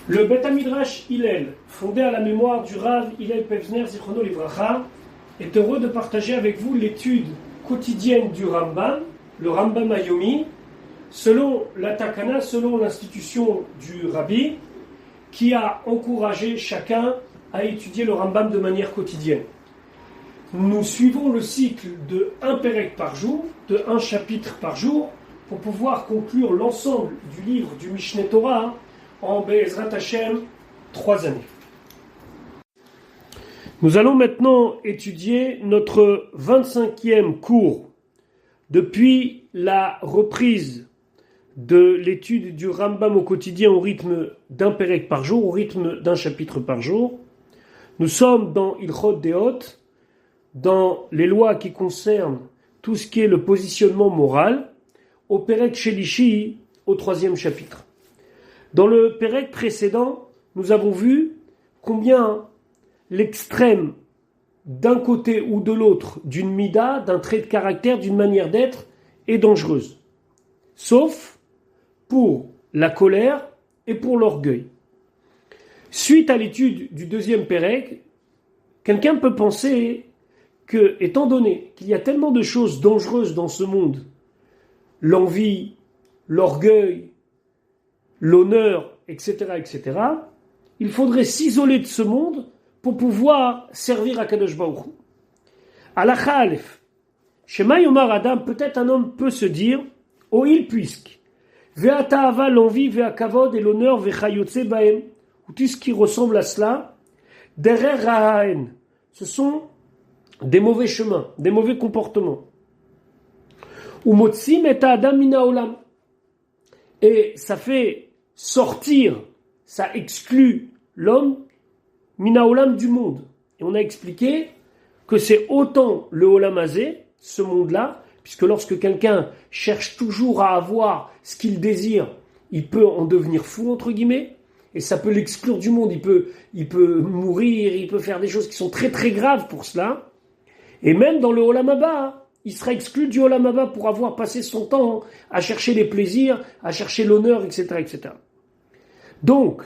Le Beth Midrash Hillel, fondé à la mémoire du Rav Hillel Pevzner Zichrono Livracha, est heureux de partager avec vous l'étude quotidienne du Rambam, le Rambam Ayomi, selon la Takana, selon l'institution du Rabbi, qui a encouragé chacun à étudier le Rambam de manière quotidienne. Nous suivons le cycle de un Pérec par jour, de un chapitre par jour, pour pouvoir conclure l'ensemble du livre du Mishneh Torah en Be'ezrat Hashem 3 années. Nous allons maintenant étudier notre 25e cours depuis la reprise de l'étude du Rambam au quotidien au rythme d'un Pérec par jour, au rythme d'un chapitre par jour. Nous sommes dans Ilchot Deot, dans les lois qui concernent tout ce qui est le positionnement moral, au Pérec Shelishi, au 3e chapitre. Dans le Pérec précédent, nous avons vu combien l'extrême d'un côté ou de l'autre d'une mida, d'un trait de caractère, d'une manière d'être, est dangereuse. Sauf pour la colère et pour l'orgueil. Suite à l'étude du 2e Pérec, quelqu'un peut penser que, étant donné qu'il y a tellement de choses dangereuses dans ce monde, l'envie, l'orgueil, l'honneur, etc., etc., il faudrait s'isoler de ce monde pour pouvoir servir à Kadosh Baruch Hu. Halakha Aleph. Shema Yomar Adam, peut-être un homme peut se dire, oh il puisque, Ve'ata'ava, l'envie, ve'akavod et l'honneur, ve'chayotze baem, ou tout ce qui ressemble à cela, derer ra'aen, ce sont des mauvais chemins, des mauvais comportements. Ou motsim et adam mina olam. Et ça fait sortir, ça exclut l'homme mina olam du monde. Et on a expliqué que c'est autant le olam hazé, ce monde-là, puisque lorsque quelqu'un cherche toujours à avoir ce qu'il désire, il peut en devenir fou, entre guillemets, et ça peut l'exclure du monde, il peut mourir, il peut faire des choses qui sont très très graves pour cela. Et même dans le olam haba, il sera exclu du olam haba pour avoir passé son temps à chercher les plaisirs, à chercher l'honneur, etc., etc. Donc,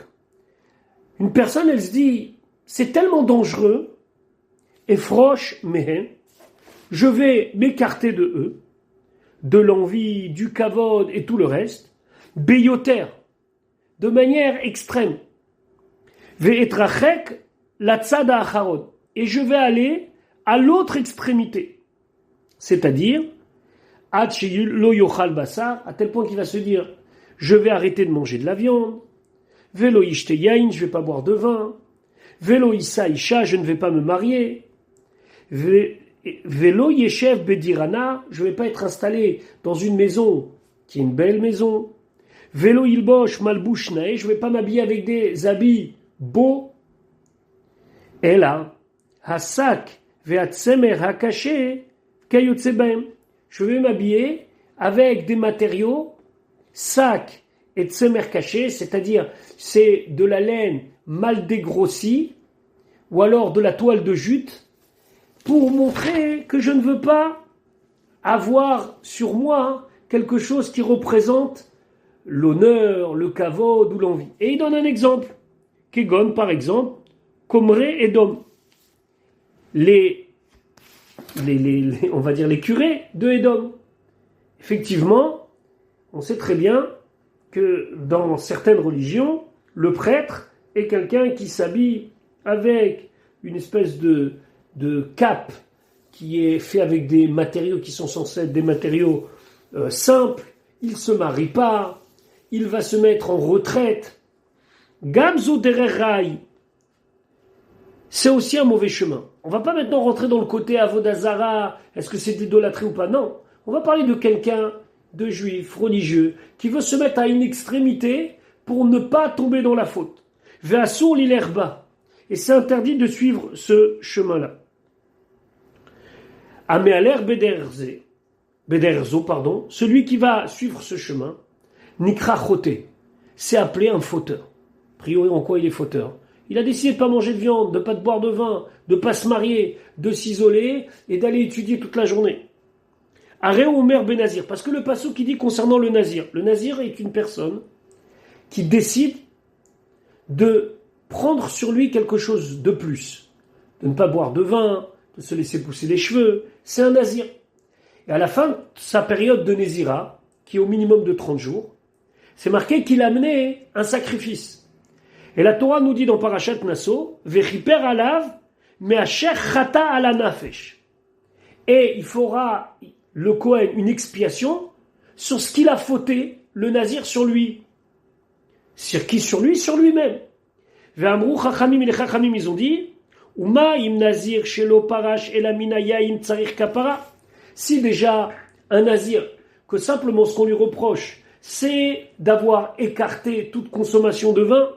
une personne, elle se dit, c'est tellement dangereux, et froche, mais je vais m'écarter de eux, de l'envie, du kavod et tout le reste, beyoter, de manière extrême. Ve'etrachek la tzada acharod, et je vais aller à l'autre extrémité. C'est-à-dire, ad lo yochal basar, à tel point qu'il va se dire, je vais arrêter de manger de la viande, velo yishte yain, je ne vais pas boire de vin, velo issa isha, je ne vais pas me marier, velo yeshev bedirana, je ne vais pas être installé dans une maison qui est une belle maison, velo ilbosh malbush nae, je ne vais pas m'habiller avec des habits beaux, et là, hasak ve'atsemer hakaché kayotse baem, je vais m'habiller avec des matériaux sac et tsemer caché, c'est-à-dire c'est de la laine mal dégrossie ou alors de la toile de jute pour montrer que je ne veux pas avoir sur moi quelque chose qui représente l'honneur, le kavod ou l'envie. Et il donne un exemple. Kegon, par exemple, Komré et Dom. On va dire les curés de Édom. Effectivement, on sait très bien que dans certaines religions, le prêtre est quelqu'un qui s'habille avec une espèce de cape qui est fait avec des matériaux qui sont censés être des matériaux simples. Il ne se marie pas, il va se mettre en retraite. Gamzo dererai, c'est aussi un mauvais chemin. On ne va pas maintenant rentrer dans le côté avodazara, est-ce que c'est de l'idolâtrie ou pas? Non. On va parler de quelqu'un, de juif, religieux, qui veut se mettre à une extrémité pour ne pas tomber dans la faute. Ve'asur l'ilerba. Et c'est interdit de suivre ce chemin-là. Amealer bederzo, celui qui va suivre ce chemin, nikra choté, c'est appelé un fauteur. A priori, en quoi il est fauteur? Il a décidé de ne pas manger de viande, de ne pas boire de vin, de ne pas se marier, de s'isoler et d'aller étudier toute la journée. Aré Omer ben Nazir, parce que le passouk qui dit concernant le nazir est une personne qui décide de prendre sur lui quelque chose de plus, de ne pas boire de vin, de se laisser pousser les cheveux, c'est un nazir. Et à la fin de sa période de Nézira, qui est au minimum de 30 jours, c'est marqué qu'il a amené un sacrifice. Et la Torah nous dit dans Parashat Nasso, Vechiper alav, me'asher chata ala nafesh. Et il fera le Kohen une expiation sur ce qu'il a fauté, le nazir, sur lui. Sur qui? Sur lui, sur lui-même. Ve'amrou chachamim, et les chachamim, ils ont dit, Uma im nazir shelo parash elamina yaim tsarich kapara. Si déjà un nazir, que simplement ce qu'on lui reproche, c'est d'avoir écarté toute consommation de vin,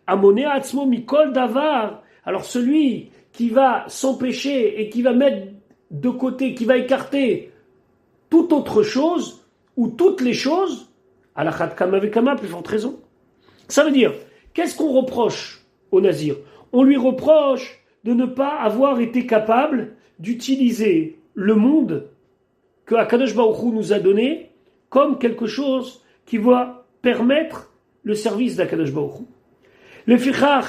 Amoné atzmo mikol davar, alors celui qui va s'empêcher et qui va mettre de côté, qui va écarter toute autre chose, ou toutes les choses, alachat kama vekama, plus forte raison. Ça veut dire, qu'est-ce qu'on reproche au nazir? On lui reproche de ne pas avoir été capable d'utiliser le monde que Akadosh Baruch Hu nous a donné comme quelque chose qui va permettre le service d'Akadosh Baruch Hu. Le fichach,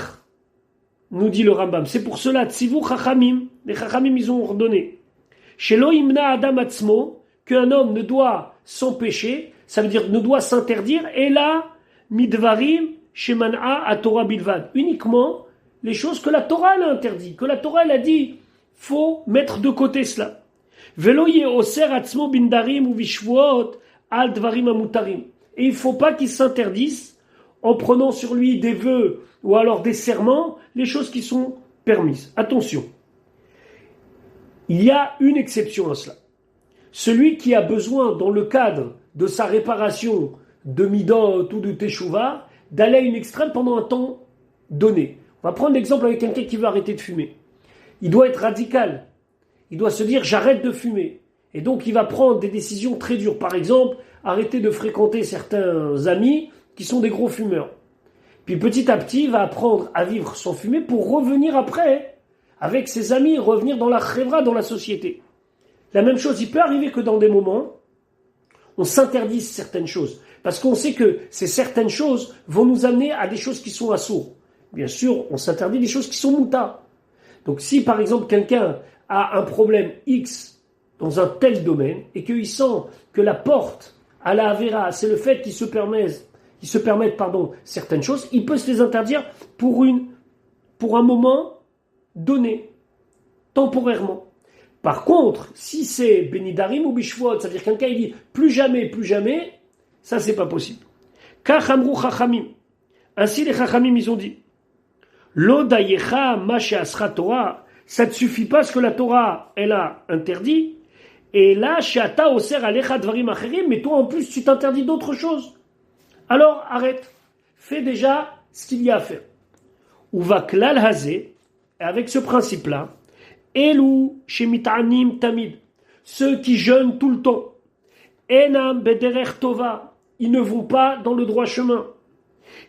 nous dit le Rambam, c'est pour cela, tzivu chachamim, les chachamim ils ont ordonné, shelo imna adam atzmo, qu'un homme ne doit s'empêcher, ça veut dire ne doit s'interdire, et là, midvarim sheman'a à Torah bilvad, uniquement les choses que la Torah elle a interdit, que la Torah elle a dit, faut mettre de côté cela. Velo yeoser atzmo bindarim ou vishvuot al dvarim amutarim. Et il ne faut pas qu'il s'interdise en prenant sur lui des vœux ou alors des serments, les choses qui sont permises. Attention, il y a une exception à cela. Celui qui a besoin, dans le cadre de sa réparation de midot ou de teshuva, d'aller à une extrême pendant un temps donné. On va prendre l'exemple avec quelqu'un qui veut arrêter de fumer. Il doit être radical. Il doit se dire j'arrête de fumer. Et donc il va prendre des décisions très dures. Par exemple, arrêter de fréquenter certains amis qui sont des gros fumeurs. Puis petit à petit, il va apprendre à vivre sans fumer pour revenir après, avec ses amis, revenir dans la chevra, dans la société. La même chose, il peut arriver que dans des moments, on s'interdise certaines choses. Parce qu'on sait que ces certaines choses vont nous amener à des choses qui sont assourds. Bien sûr, on s'interdit des choses qui sont moutas. Donc si par exemple quelqu'un a un problème X dans un tel domaine et qu'il sent que la porte à la Avera, c'est le fait qu'il se permette certaines choses, il peut se les interdire pour un moment donné, temporairement. Par contre, si c'est Benidarim ou Bishvot, c'est-à-dire quelqu'un il dit plus jamais, ça c'est pas possible. Kachamru chachamim. Ainsi les chachamim ils ont dit Lo dayecha ma she'asra Torah, ça ne suffit pas ce que la Torah elle a interdit. Et là, she'ata oser alecha dvarim acherim, mais toi en plus tu t'interdis d'autres choses. Alors arrête, fais déjà ce qu'il y a à faire. Uva klal hazé, avec ce principe-là, elu shemit'anim tamid, ceux qui jeûnent tout le temps, enam bederech tova, ils ne vont pas dans le droit chemin.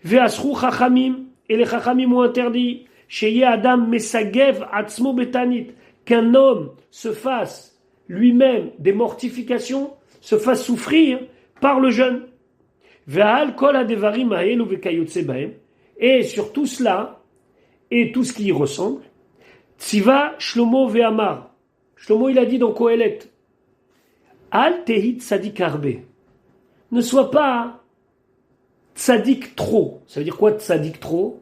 Ve'asru chachamim, et les chachamim ont interdit, sheye adam mesagev atzmo betanit, qu'un homme se fasse lui-même des mortifications, se fasse souffrir par le jeûne. Ve'al kol hadevarim ha'elu ve'kayotze bahem, et sur tout cela, et tout ce qui y ressemble, Tziva Shlomo ve'amar. Shlomo il a dit dans Kohelet, Al tehit tzadik harbe. Ne sois pas tzadik trop. Ça veut dire quoi tzadik trop?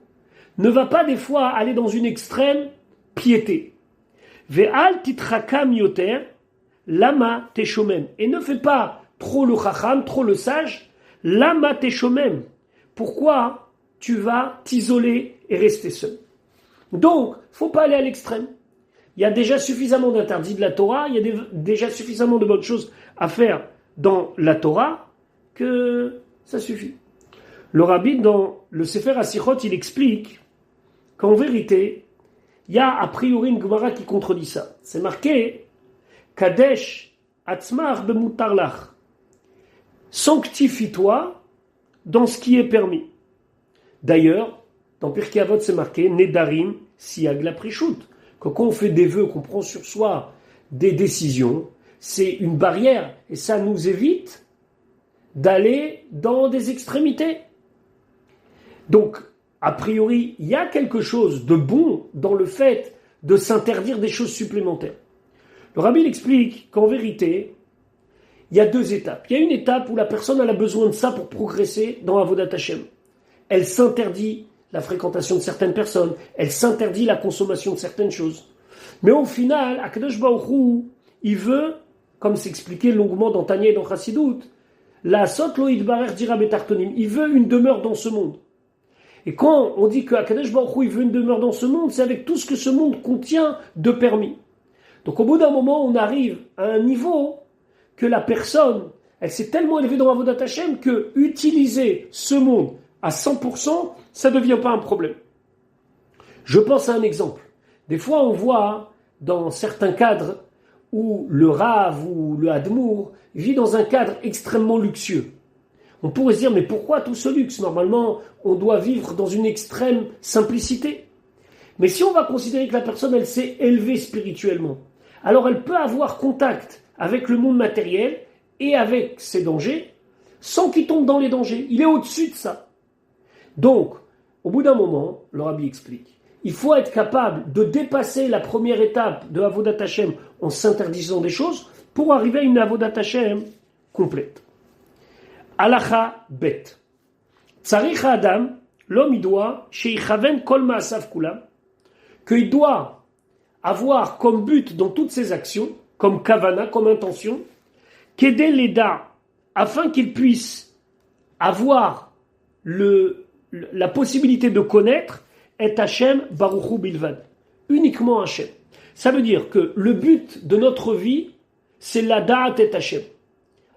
Ne va pas des fois aller dans une extrême piété. Ve'al titrakam yoter lama teshomem. Et ne fais pas trop le chacham, trop le sage, lama teshomem. Pourquoi tu vas t'isoler et rester seul? Donc, faut pas aller à l'extrême. Il y a déjà suffisamment d'interdits de la Torah, il y a déjà suffisamment de bonnes choses à faire dans la Torah que ça suffit. Le rabbi, dans le Sefer HaSichot, il explique qu'en vérité, il y a a priori une Gemara qui contredit ça. C'est marqué Kadesh atzmar bemutarlach. Sanctifie-toi dans ce qui est permis. D'ailleurs, dans Pirkei Avot, c'est marqué Nedarim siag la prishut. Que quand on fait des vœux, qu'on prend sur soi des décisions, c'est une barrière et ça nous évite d'aller dans des extrémités. Donc, a priori, il y a quelque chose de bon dans le fait de s'interdire des choses supplémentaires. Le Rabbi explique qu'en vérité, il y a deux étapes. Il y a une étape où la personne elle a besoin de ça pour progresser dans Avodat Hashem. Elle s'interdit la fréquentation de certaines personnes, elle s'interdit la consommation de certaines choses. Mais au final, Akadosh Baruch Hu, il veut, comme c'est expliqué longuement dans Tanya et dans Chassidut, la sot lo yitbarer dira betartonim, il veut une demeure dans ce monde. Et quand on dit que Akadosh Baruch Hu, il veut une demeure dans ce monde, c'est avec tout ce que ce monde contient de permis. Donc au bout d'un moment, on arrive à un niveau que la personne, elle s'est tellement élevée dans Avodat Hashem que utiliser ce monde à 100%, ça ne devient pas un problème. Je pense à un exemple. Des fois, on voit dans certains cadres où le Rav ou le Hadmour vit dans un cadre extrêmement luxueux. On pourrait se dire, mais pourquoi tout ce luxe? Normalement, on doit vivre dans une extrême simplicité. Mais si on va considérer que la personne, elle s'est élevée spirituellement, alors elle peut avoir contact avec le monde matériel et avec ses dangers, sans qu'il tombe dans les dangers. Il est au-dessus de ça. Donc, au bout d'un moment, le Rabbi explique, il faut être capable de dépasser la première étape de Avodat Hashem en s'interdisant des choses pour arriver à une Avodat Hashem complète. Halacha bet. Tzarich Adam, l'homme il doit, sheichaven kol ma'asav kulam, qu'il doit avoir comme but dans toutes ses actions, comme kavana, comme intention, qu'aider l'eda, afin qu'il puisse avoir la possibilité de connaître et Hashem Baruchu Bilvad, uniquement Hashem. Ça veut dire que le but de notre vie, c'est la da'at et Hashem.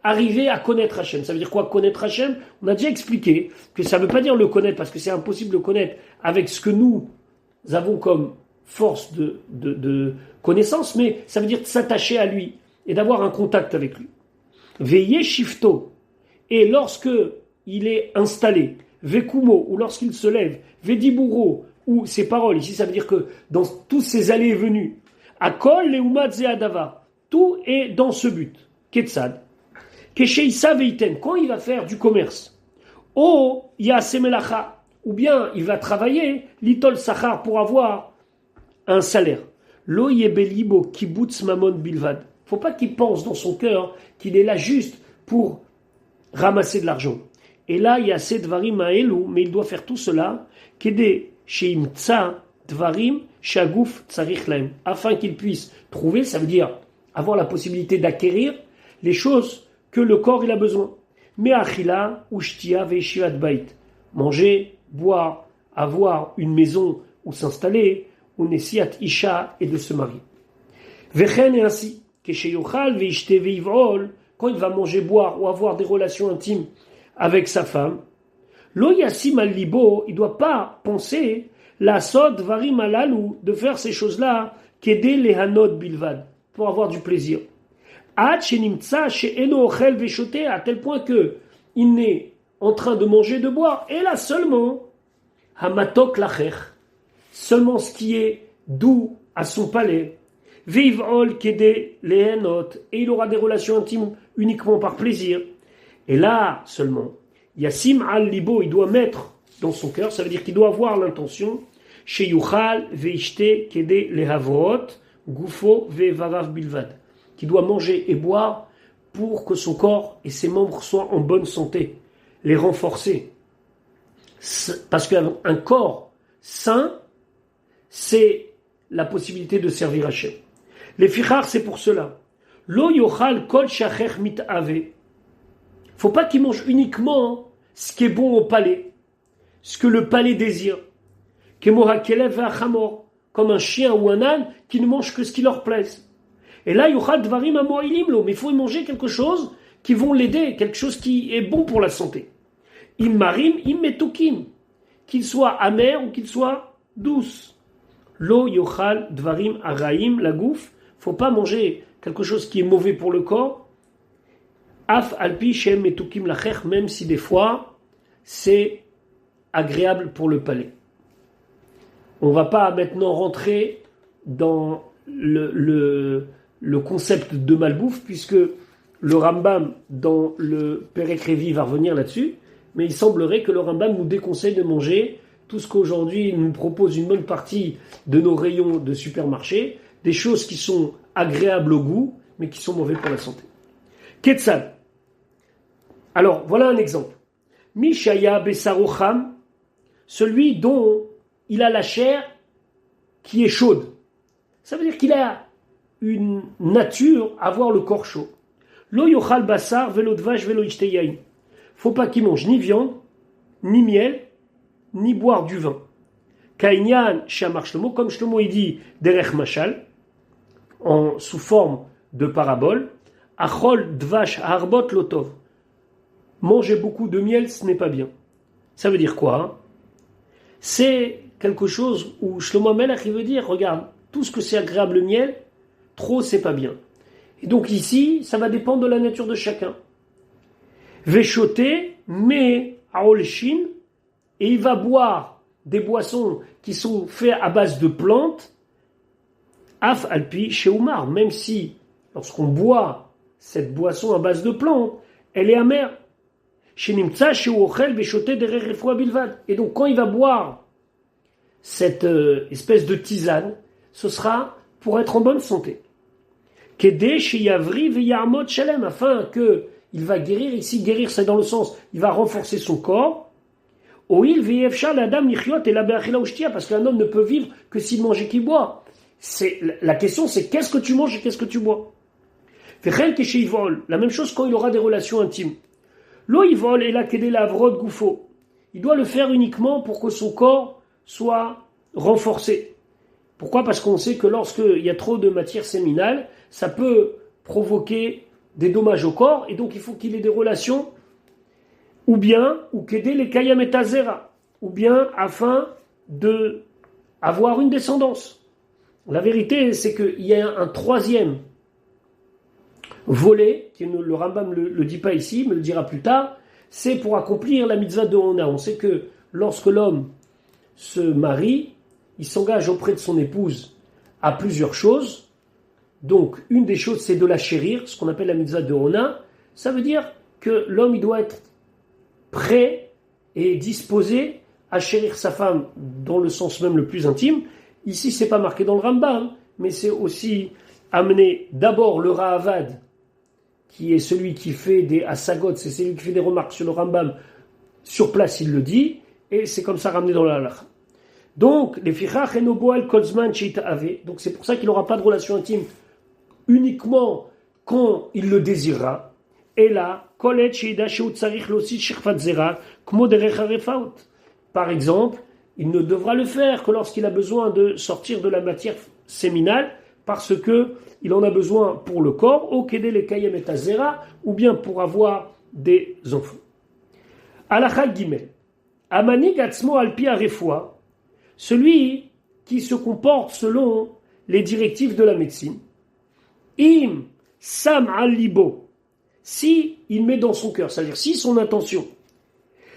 Arriver à connaître Hashem. Ça veut dire quoi connaître Hashem? On a déjà expliqué que ça ne veut pas dire le connaître, parce que c'est impossible de le connaître avec ce que nous avons comme force de connaissance, mais ça veut dire de s'attacher à lui et d'avoir un contact avec lui. Veillez shifto, et lorsque il est installé, vekumo, ou lorsqu'il se lève, vediburo, ou ses paroles, ici ça veut dire que dans tous ses allées et venues, akol leumat ze adava, tout est dans ce but, ketzad, kesheisa veiten, quand il va faire du commerce, o yasemelacha, ou bien il va travailler, litol sachar, pour avoir un salaire. Lo yebelibo kibbutz mamon bilvad. Faut pas qu'il pense dans son cœur qu'il est là juste pour ramasser de l'argent. Et là, il y a ces dvarim ma'elu, mais il doit faire tout cela, kede sheimtsa dvarim shaguf tsarich lahem, afin qu'il puisse trouver, ça veut dire avoir la possibilité d'acquérir les choses que le corps il a besoin. Me'achila ushtia ve'eshivat bait, manger, boire, avoir une maison où s'installer, ou nesiat isha, et de se marier. Vechen est ainsi, kesheyochal ve'ishte ve'ivol, quand il va manger, boire ou avoir des relations intimes avec sa femme, lo yasim al libo, il doit pas penser la sod varim alalu, de faire ces choses-là, kede lehanot bilvad, pour avoir du plaisir. Ad shenimtsa she'eno ochel ve'shote, à tel point que il n'est en train de manger et de boire, et là seulement, hamatok lacher, seulement ce qui est doux à son palais, ve'ivol kede lehanot, et il aura des relations intimes uniquement par plaisir. Et là seulement, Yassim al-Libo, il doit mettre dans son cœur, ça veut dire qu'il doit avoir l'intention, Sheyuchal ve'ishte kede lehavrot, gufo ve'varav bilvad, qu'il doit manger et boire pour que son corps et ses membres soient en bonne santé, les renforcer. Parce qu'un corps sain, c'est la possibilité de servir Hachem. Les fichar, c'est pour cela. Lo yochal kol shacher mit'ave. Faut pas qu'il mange uniquement ce qui est bon au palais, ce que le palais désire. Comme un chien ou un âne qui ne mange que ce qui leur plaise. Et là, yochal dvarim amo'ilim lo, mais il faut manger quelque chose qui vont l'aider, quelque chose qui est bon pour la santé. Immarim immetukim, qu'il soit amer ou qu'il soit douce. Lo yochal dvarim araim la gouf, faut pas manger quelque chose qui est mauvais pour le corps. Af alpi shem metukim lacher, même si des fois c'est agréable pour le palais. On va pas maintenant rentrer dans le concept de malbouffe, puisque le Rambam dans le Perek Revi va revenir là-dessus, mais il semblerait que le Rambam nous déconseille de manger tout ce qu'aujourd'hui nous propose une bonne partie de nos rayons de supermarché, des choses qui sont agréables au goût, mais qui sont mauvaises pour la santé. Ketzad. Alors, voilà un exemple. Mishaya Besarocham, celui dont il a la chair qui est chaude. Ça veut dire qu'il a une nature à avoir le corps chaud. Lo yochal basar velo dvash velo ishte. Faut pas qu'il mange ni viande, ni miel, ni boire du vin. Kainyan shamar Shlomo, comme Shlomo il dit derech mashal, sous forme de parabole, achol dvash harbot lotov. Manger beaucoup de miel, ce n'est pas bien. Ça veut dire quoi? C'est quelque chose où Shlomo Melech il veut dire, regarde, tout ce que c'est agréable le miel, trop c'est pas bien. Et donc ici, ça va dépendre de la nature de chacun. Veshoté, mais aolshin, et il va boire des boissons qui sont faites à base de plantes, af alpi sheumar, même si lorsqu'on boit cette boisson à base de plantes, elle est amère. Shenimtsa sheuochel veshoté derech refoua bilvad. Et donc quand il va boire cette espèce de tisane, ce sera pour être en bonne santé. Kedé sheyavri veyarmot shalem, afin que il va guérir. Ici, guérir, c'est dans le sens, il va renforcer son corps. Oil veyevshar l'adam nichiot et la be'achila ushtia, parce qu'un homme ne peut vivre que s'il mange et qu'il boit. La question, c'est qu'est-ce que tu manges et qu'est-ce que tu bois. Vechel kesheivol, la même chose quand il aura des relations intimes. Lo yivol et la kedé lavrod goufo. Il doit le faire uniquement pour que son corps soit renforcé. Pourquoi? Parce qu'on sait que lorsqu'il y a trop de matière séminale, ça peut provoquer des dommages au corps, et donc il faut qu'il ait des relations, ou bien, ou qu'aider les kayametazera, ou bien afin de avoir une descendance. La vérité, c'est qu'il y a un troisième volet, qui le Rambam ne le dit pas ici, mais le dira plus tard, c'est pour accomplir la mitzvah de Hona. On sait que lorsque l'homme se marie, il s'engage auprès de son épouse à plusieurs choses. Donc, une des choses, c'est de la chérir, ce qu'on appelle la mitzvah de Hona. Ça veut dire que l'homme, il doit être prêt et disposé à chérir sa femme dans le sens même le plus intime. Ici, c'est pas marqué dans le Rambam, mais c'est aussi amener d'abord le Ra'avad, qui est celui qui fait des asagot, c'est celui qui fait des remarques sur le Rambam. Sur place, il le dit, et c'est comme ça ramené dans la halakha. Donc, les fichach et noboel kolzman sheita ave. Donc, c'est pour ça qu'il n'aura pas de relation intime uniquement quand il le désirera. Et là, kolet sheida sheut tzarich losi shirfat zera kmo derech harefaut. Par exemple, il ne devra le faire que lorsqu'il a besoin de sortir de la matière séminale, parce que il en a besoin pour le corps, au kedé le kayem et azera, ou bien pour avoir des enfants. Halakha gimel. Amanig atzmo alpi harefoua. Celui qui se comporte selon les directives de la médecine. Im sam al-libo, si il met dans son cœur, c'est-à-dire si son intention,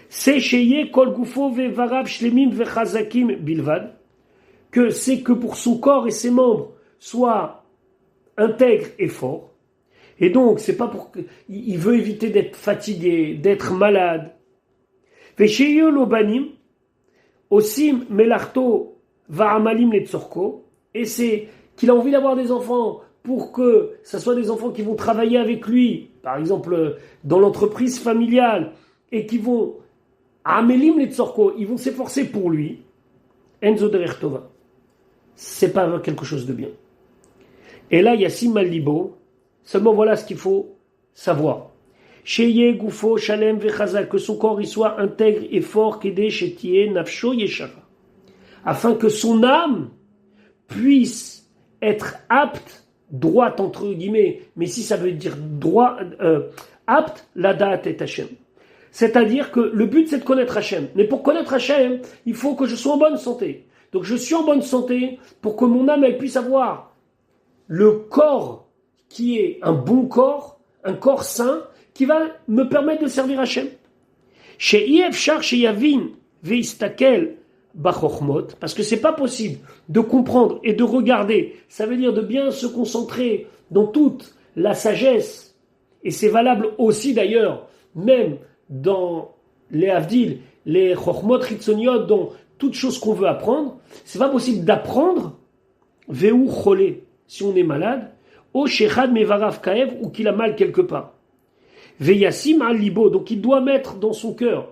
c'est sheye kol gufo ve'varav shlemim ve'chazakim bilvad, que c'est que pour son corps et ses membres soient intègres et forts, et donc c'est pas pour il veut éviter d'être fatigué, d'être malade. Ve'sheye lo banim osim melarto va'amalim letzorko, et c'est qu'il a envie d'avoir des enfants pour que ce soit des enfants qui vont travailler avec lui, par exemple dans l'entreprise familiale, et qui vont amelim letzorko, ils vont s'efforcer pour lui. Enzo derech tova, c'est pas quelque chose de bien. Et là il y a simal libo. Seulement voilà ce qu'il faut savoir. Sheye gufo shalem vechazak, que son corps il soit intègre et fort, kedé shetie nafsho yeshara, afin que son âme puisse être apte, droite entre guillemets, mais si ça veut dire droit, apte, la date est Hachem. C'est-à-dire que le but c'est de connaître Hachem. Mais pour connaître Hachem, il faut que je sois en bonne santé. Donc je suis en bonne santé pour que mon âme elle puisse avoir le corps qui est un bon corps, un corps sain, qui va me permettre de servir Hachem. Chez Yevchar, chez Yavin, Veistakel, Bachochmot, parce que c'est pas possible de comprendre et de regarder. Ça veut dire de bien se concentrer dans toute la sagesse, et c'est valable aussi d'ailleurs, même dans les Avdil, les Chochmot Chitzoniot, dans toute chose qu'on veut apprendre, c'est pas possible d'apprendre Veu cholé, si on est malade, O shechad mevarav kaev, ou qu'il a mal quelque part. Veyassim al libo, donc il doit mettre dans son cœur,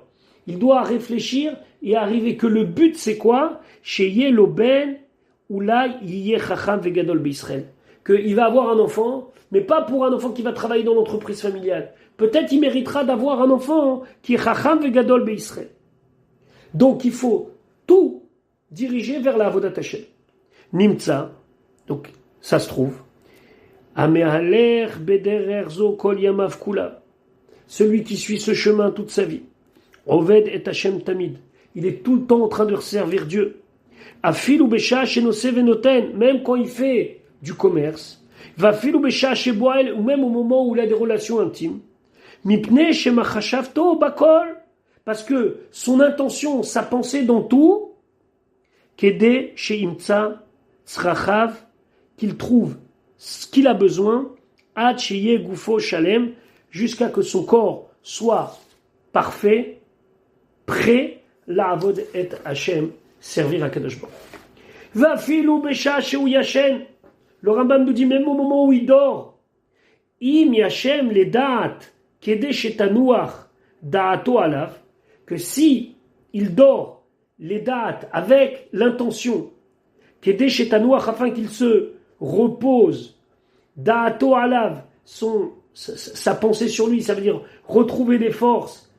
il doit réfléchir et arriver que le but c'est quoi? Sheye lo ben, ou là, yeh chacham vegadol b'Israël. Qu'il va avoir un enfant, mais pas pour un enfant qui va travailler dans l'entreprise familiale. Peut-être il méritera d'avoir un enfant qui est chacham vegadol b'Israël. Donc il faut tout diriger vers la avodat Hashem. Nimtza, donc ça se trouve. Amehaler bederer zo kol yamav kula. Celui qui suit ce chemin toute sa vie. Oved et Hashem tamid. Il est tout le temps en train de servir Dieu. Afil ou besha shenose venoten, même quand il fait du commerce. Va fil ou besha sheboel, ou même au moment où il a des relations intimes. Mipne shemachashavto bakol. Parce que son intention, sa pensée dans tout, kede sheimtza tzrachav, qu'il trouve ce qu'il a besoin, ad sheye gufo shalem, jusqu'à que son corps soit parfait, prêt, la avod et Hashem, servir à Kadosh Baruch. Va filou besha sheu yashen. Le Rambam nous dit même au moment où il dort, im yashem le da'at kede shetanuach da'ato alav, que si il dort les dates avec l'intention kede shetanuach, afin qu'il se repose, da'ato alav, sa pensée sur lui, ça veut dire retrouver des forces,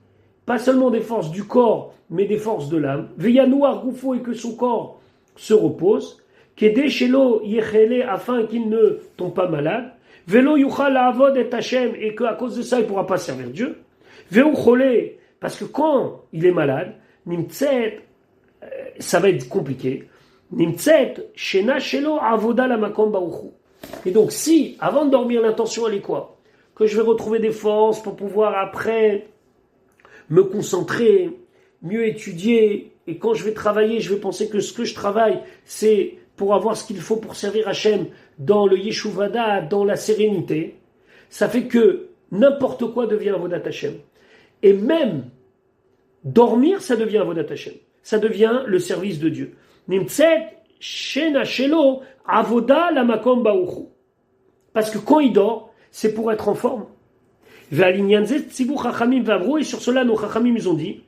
pas seulement des forces du corps, mais des forces de l'âme. Veyanouar gufo, et que son corps se repose. Kede shelo yechele, afin qu'il ne tombe pas malade. Velo yuchal avod et Hashem, et qu'à cause de ça il ne pourra pas servir Dieu. Veu chole, parce que quand il est malade, nimtzet, ça va être compliqué. Nimtzet shena shelo avoda la makom baruchu. Et donc si avant de dormir l'intention elle est quoi? Que je vais retrouver des forces pour pouvoir après me concentrer, mieux étudier, et quand je vais travailler, je vais penser que ce que je travaille, c'est pour avoir ce qu'il faut pour servir Hachem dans le Yeshuvada, dans la sérénité. Ça fait que n'importe quoi devient Avodat Hachem. Et même dormir, ça devient Avodat Hachem. Ça devient le service de Dieu. Nimtzet shena shelo avoda la makom ba'uchu. Parce que quand il dort, c'est pour être en forme. Et sur cela, nos chachamim, ils ont dit,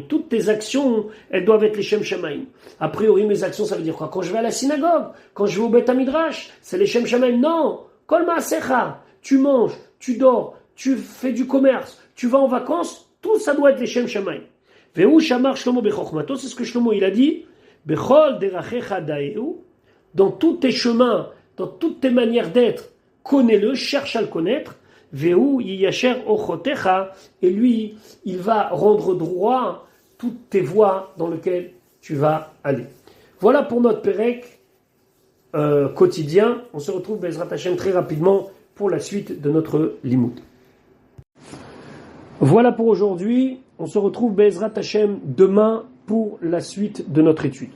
toutes tes actions, elles doivent être les shem shamaim. A priori, mes actions, ça veut dire quoi? Quand je vais à la synagogue, quand je vais au Beth Midrash, c'est les shem shamaim. Non! Kol ma'asecha. Tu manges, tu dors, tu fais du commerce, tu vas en vacances, tout ça doit être les shem shamaim. Ve'u shamar Shlomo bechokmato, c'est ce que Shlomo, il a dit, bechol derachecha daeu, dans tous tes chemins, dans toutes tes manières d'être, connais-le, cherche à le connaître. Veu yiyasher ochotecha, et lui, il va rendre droit toutes tes voies dans lesquelles tu vas aller. Voilà pour notre Pérec quotidien. On se retrouve Bezrat Hashem très rapidement pour la suite de notre limoud. Voilà pour aujourd'hui. On se retrouve Bezrat Hashem demain pour la suite de notre étude.